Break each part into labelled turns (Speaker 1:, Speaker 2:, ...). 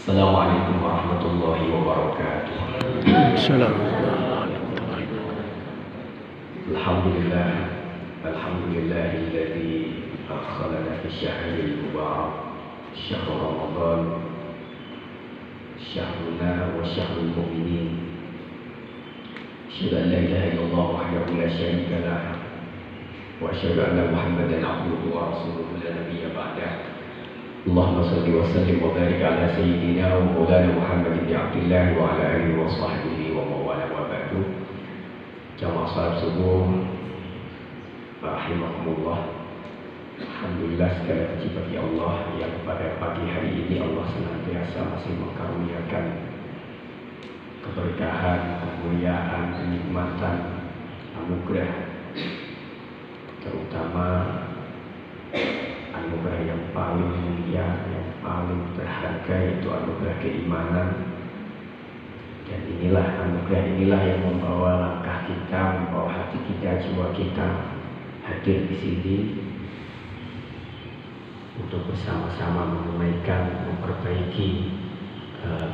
Speaker 1: Assalamualaikum warahmatullahi wabarakatuh.
Speaker 2: Assalamualaikum.
Speaker 1: Alhamdulillah, alhamdulillahilladzi adkhalana fi syahril mubarak, syahr Ramadan, syahruna wa syahrul mu'minin. Asyhadu an la ilaha illallah wahdahu la syarika lah, wa asyhadu anna Muhammadan abduhu wa rasuluhu la nabiyya ba'dah. Allahumma salli wa sallim wa barik ala sayyidina wa maulana Muhammad bin Abdullah wa ala alihi wa sahbihi wa mawala wa ba'du. Jamaah salat subuh rahimakumullah. Alhamdulillah, segala puji bagi Allah yang pada pagi hari ini Allah senantiasa masih mengkaruniakan keberkahan, kemuliaan, kenikmatan, anugerah, terutama anugerah yang paling mulia, yang paling berharga, yaitu anugerah keimanan. Dan anugerah inilah yang membawa langkah kita, membawa hati kita, jiwa kita hadir di sini untuk bersama-sama menunaikan, memperbaiki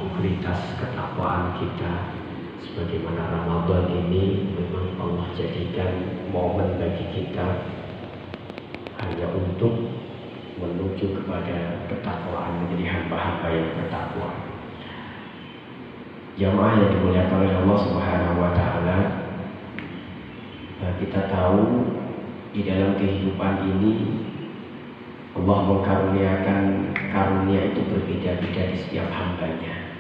Speaker 1: kualitas ketakwaan kita. Sebagaimana Ramadan ini memang Allah jadikan momen bagi kita hanya untuk menuju kepada ketakwaan, menjadi hamba-hamba yang bertakwa. Jamaah yang dimuliakan oleh Allah Subhanahu wa taala, kita tahu di dalam kehidupan ini Allah mengkaruniakan karunia itu berbeda-beda di setiap hambanya.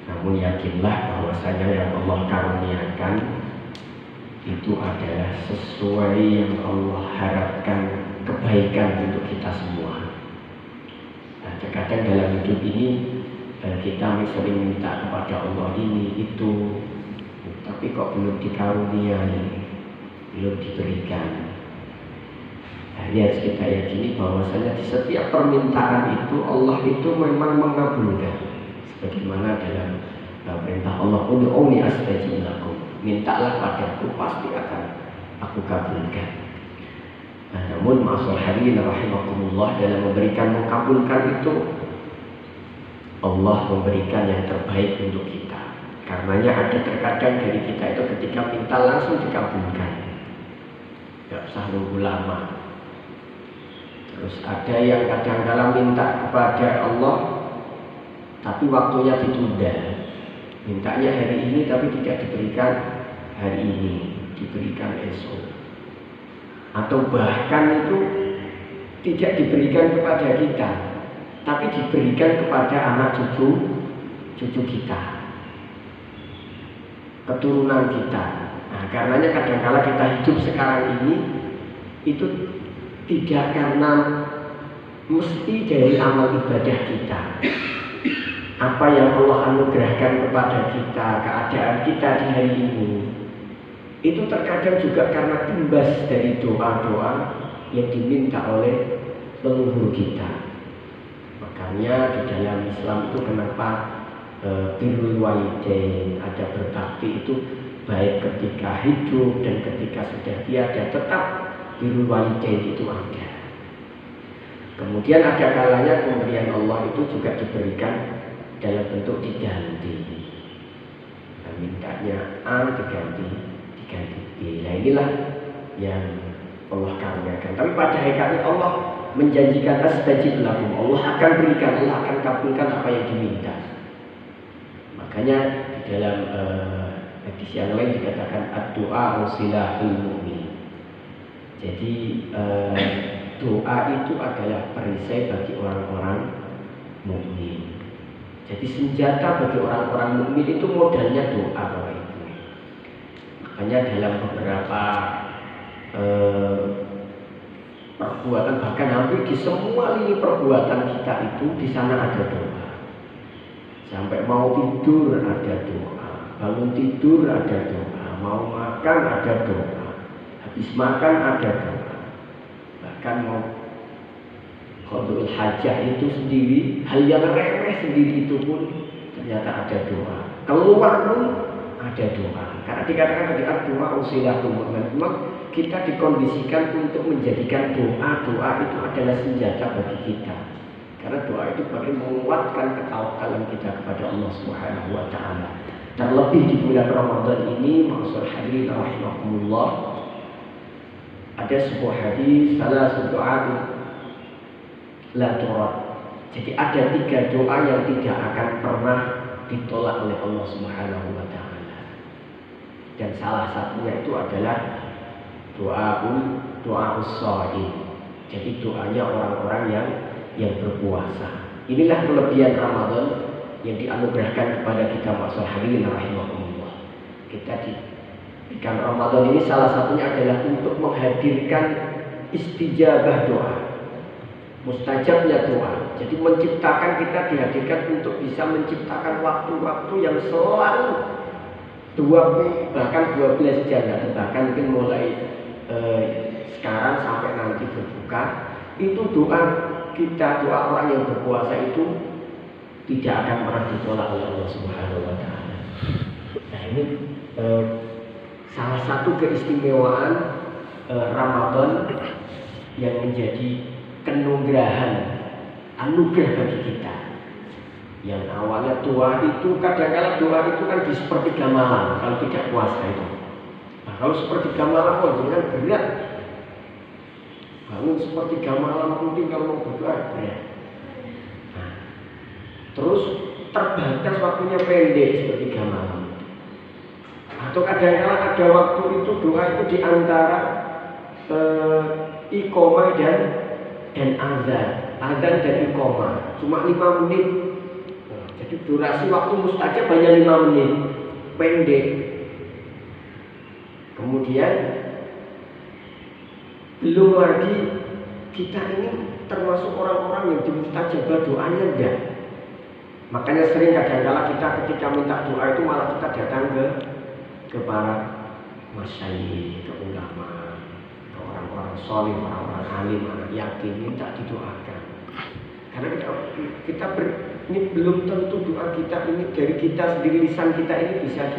Speaker 1: Namun yakinlah bahwasanya yang Allah karuniakan itu adalah sesuai yang Allah harapkan, kebaikan untuk kita semua. Nah, terkadang dalam hidup ini kita sering minta kepada Allah ini itu, tapi kok belum dikaruniai, belum diberikan. Nah, ini harus kita yakini bahwasanya di setiap permintaan itu Allah itu memang mengabulkan. Sebagaimana dalam perintah Allah, ud'uuni astajib lakum, mintalah padaku pasti akan aku kabulkan. Nah, namun ma'asal hadirin rahimakumullah, dalam memberikan mengabulkan itu Allah memberikan yang terbaik untuk kita. Karenanya ada terkadang dari kita itu ketika minta langsung dikabulkan, tidak usah nunggu lama. Terus ada yang kadang-kadang minta kepada Allah tapi waktunya ditunda, mintanya hari ini tapi tidak diberikan hari ini, diberikan esok. Atau bahkan itu tidak diberikan kepada kita, tapi diberikan kepada anak cucu kita, keturunan kita. Nah, karenanya kadang-kala kita hidup sekarang ini itu tidak karena mesti dari amal ibadah kita, apa yang Allah anugerahkan kepada kita, keadaan kita di hari ini, itu terkadang juga karena imbas dari doa-doa yang diminta oleh leluhur kita. Makanya di dalam Islam itu kenapa birrul walidain, ada berbakti itu baik ketika hidup dan ketika sudah tiada, tetap birrul walidain itu ada. Kemudian ada kalanya pemberian Allah itu juga diberikan dalam bentuk diganti. Nah, mintanya A diganti B. Nah, inilah yang Allah karuniakan. Tapi pada hakikatnya Allah menjanjikan astajib lakum, Allah akan berikan, Allah akan kabulkan apa yang diminta. Makanya di dalam hadis yang lain dikatakan ad-du'a silahul mu'min. Jadi doa itu adalah perisai bagi orang-orang mukmin. Jadi senjata bagi orang-orang mukmin itu modalnya doa, Bapak Ibu. Makanya dalam beberapa perbuatan, bahkan hampir di semua lini perbuatan kita itu di sana ada doa. Sampai mau tidur ada doa, bangun tidur ada doa, mau makan ada doa, habis makan ada doa. Bahkan mau qadul hajah itu sendiri, hal yang remeh sendiri itu pun ternyata ada doa. Keluar pun ada doa. Karena dikatakan tadi doa usilatul mu'min, memang kita dikondisikan untuk menjadikan doa itu adalah senjata bagi kita. Karena doa itu bagi menguatkan ketawakalan kita kepada Allah Subhanahu wa taala. Terlebih di bulan Ramadan ini, maksud hadirin rahimakumullah, ada sebuah hadis salah satu doa la turad. Jadi ada 3 doa yang tidak akan pernah ditolak oleh Allah Subhanahu wa taala. Dan salah satunya itu adalah doa shaim. Jadi doanya orang-orang yang berpuasa. Inilah kelebihan Ramadan yang dianugerahkan kepada kita maksud hadirin rahimahumullah. Kita diberikan Ramadan ini salah satunya adalah untuk menghadirkan istijabah doa, mustajabnya doa. Jadi menciptakan, kita dihadirkan untuk bisa menciptakan waktu-waktu yang selalu 12 jam, bahkan mungkin mulai sekarang sampai nanti berbuka, itu doa kita, doa orang yang berpuasa itu tidak akan pernah ditolak oleh Allah Subhanahu wa taala. Nah, ini salah satu keistimewaan Ramadan yang menjadi anugerah bagi kita. Yang awalnya doa itu, kadang-kadang doa itu kan di sepertiga malam kalau tidak puasa itu. Nah, kalau sepertiga malam jangan berat. Bangun sepertiga malam mungkin kalau mau berdoa berat. Nah, terus terbatas waktunya pendek sepertiga malam. Atau kadang-kadang ada waktu itu doa itu di antara iqomah dan azan dan iqomah cuma 5 menit. Jadi durasi waktu mustajab hanya 5 menit, pendek. Kemudian belum lagi kita ini termasuk orang-orang yang dimustajabah doanya enggak. Makanya sering kadang-kala kita ketika minta doa itu malah kita datang ke para masyayikh, ke ulama, ke orang-orang soleh, orang-orang alim, orang yakin, minta didoakan. Karena ini belum tentu doa kita ini dari kita sendiri, lisan kita ini bisa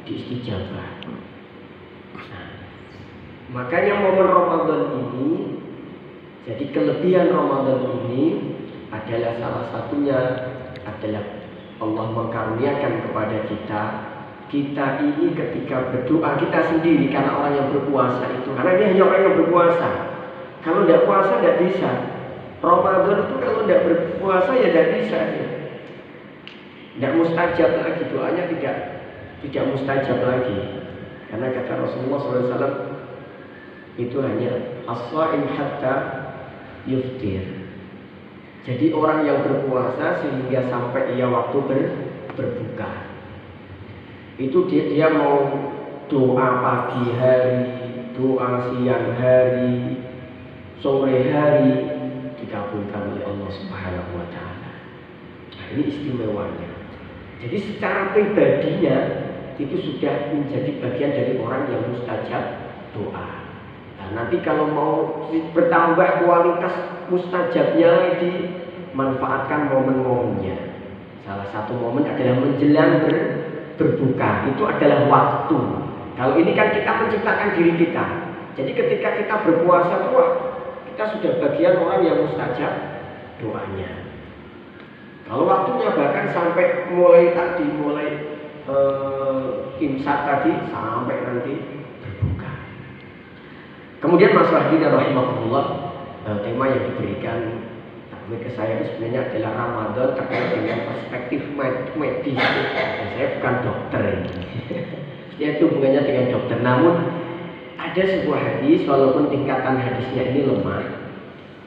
Speaker 1: diistijabah. Nah, makanya momen Ramadan ini, jadi kelebihan Ramadan ini adalah salah satunya adalah Allah mengkaruniakan kepada kita ini ketika berdoa, kita sendiri karena orang yang berpuasa itu, karena dia hanya orang yang berpuasa. Kalau tidak puasa tidak bisa. Ramadan itu kalau tidak berpuasa ya tidak bisa. Tidak mustajab lagi, doanya tidak mustajab lagi. Karena kata Rasulullah SAW itu hanya as-shaim hatta yuftir. Jadi orang yang berpuasa sehingga sampai ia waktu berbuka. Itu dia mau doa pagi hari, doa siang hari, sore hari dikabulkan oleh Allah Subhanahu wa taala. Nah, ini istimewanya. Jadi secara pribadinya itu sudah menjadi bagian dari orang yang mustajab doa. Nah, nanti kalau mau bertambah kualitas mustajabnya lagi, manfaatkan momen-momennya. Salah satu momen adalah menjelang berbuka, itu adalah waktu. Kalau ini kan kita menciptakan diri kita. Jadi ketika kita berpuasa tuh, kita sudah bagian orang yang mustajab doanya. Kalau waktunya bahkan sampai mulai imsak tadi sampai nanti berbuka. Kemudian masalah kita rahimahullah, tema yang diberikan ke saya itu sebenarnya adalah Ramadan terkait dengan perspektif medis. Saya bukan dokter ini. Itu hubungannya dengan dokter. Namun ada sebuah hadis, walaupun tingkatan hadisnya ini lemah,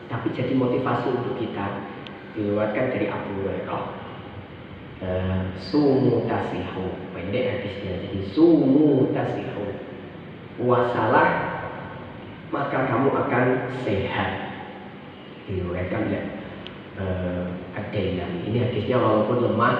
Speaker 1: tapi jadi motivasi untuk kita. Diriwayatkan dari Abu Hurairah. Sumu tasihu, pendek hadisnya. Jadi sumu tasihu, puasalah maka kamu akan sehat. Diriwayatkan ya. Ini hadisnya walaupun lemah,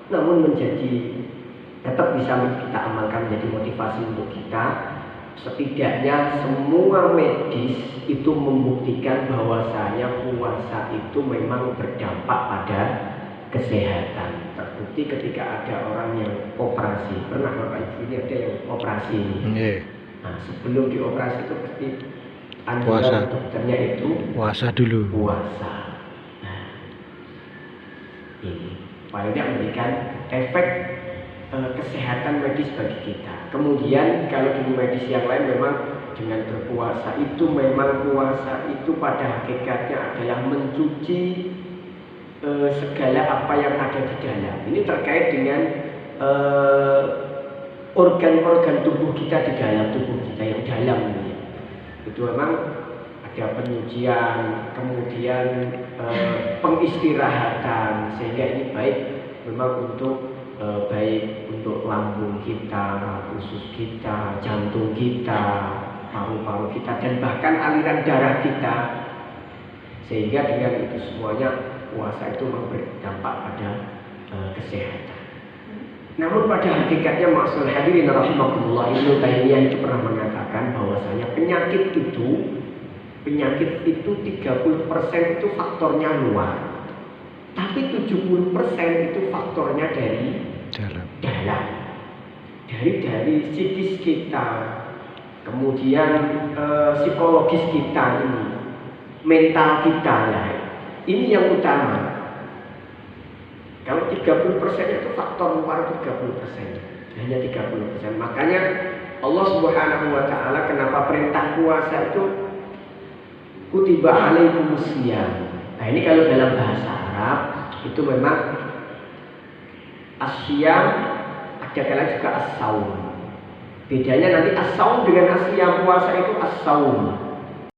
Speaker 1: namun tetap bisa kita amalkan, menjadi motivasi untuk kita. Setidaknya semua medis itu membuktikan bahwasanya puasa itu memang berdampak pada kesehatan. Terbukti ketika ada orang yang operasi, pernah Bapak Ibu ini ada yang operasi ini. Nah, sebelum dioperasi itu pasti anjuran dokternya itu
Speaker 2: puasa dulu.
Speaker 1: Puasa. Nah, ini. Paling tidak memberikan efek kesehatan medis bagi kita. Kemudian kalau ilmu medis yang lain memang dengan berpuasa itu memang puasa itu pada hakikatnya adalah mencuci segala apa yang ada di dalam. Ini terkait dengan organ-organ tubuh kita di dalam tubuh kita yang dalam ini. Itu memang ada penyucian, kemudian pengistirahatan, sehingga ini baik memang untuk baik untuk lambung kita, usus kita, jantung kita, paru-paru kita, dan bahkan aliran darah kita. Sehingga dengan itu semuanya puasa itu berdampak pada kesehatan. Namun pada hakikatnya maksud hadirin rahimakumullah, Ibnu Taimiyah itu pernah mengatakan bahwasanya penyakit itu 30% itu faktornya luar. Tapi 70% itu faktornya dari dalam. Dari psikis kita, kemudian psikologis kita ini, mental kita lah. Ini yang utama. Kalau 30% itu faktor luar 30%, hanya 30%. Makanya Allah Subhanahu wa taala kenapa perintah puasa itu kutiba alaikumusiyam. Nah, ini kalau dalam bahasa Arab itu memang asyam, ada kala juga as-saum. Bedanya nanti as-saum dengan asyam, puasa itu as-saum.